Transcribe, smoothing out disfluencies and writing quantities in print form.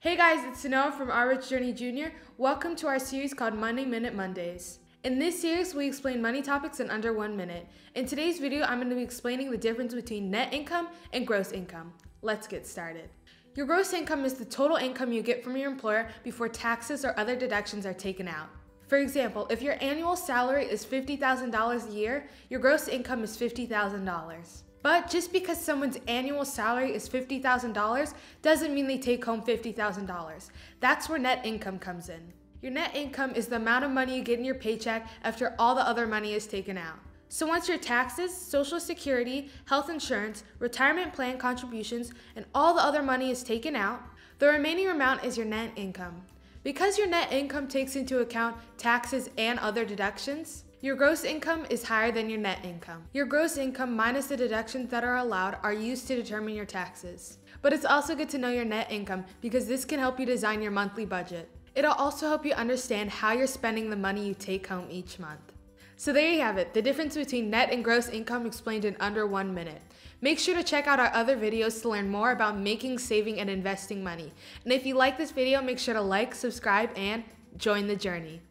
Hey guys, it's Noah from Our Rich Journey Jr. Welcome to our series called Money Minute Mondays. In this series, we explain money topics in under 1 minute. In today's video, I'm going to be explaining the difference between net income and gross income. Let's get started. Your gross income is the total income you get from your employer before taxes or other deductions are taken out. For example, if your annual salary is $50,000 a year, your gross income is $50,000. But just because someone's annual salary is $50,000 doesn't mean they take home $50,000. That's where net income comes in. Your net income is the amount of money you get in your paycheck after all the other money is taken out. So once your taxes, Social Security, health insurance, retirement plan contributions, and all the other money is taken out, the remaining amount is your net income. Because your net income takes into account taxes and other deductions, your gross income is higher than your net income. Your gross income minus the deductions that are allowed are used to determine your taxes. But it's also good to know your net income because this can help you design your monthly budget. It'll also help you understand how you're spending the money you take home each month. So there you have it, the difference between net and gross income explained in under 1 minute. Make sure to check out our other videos to learn more about making, saving, and investing money. And if you like this video, make sure to like, subscribe, and join the journey.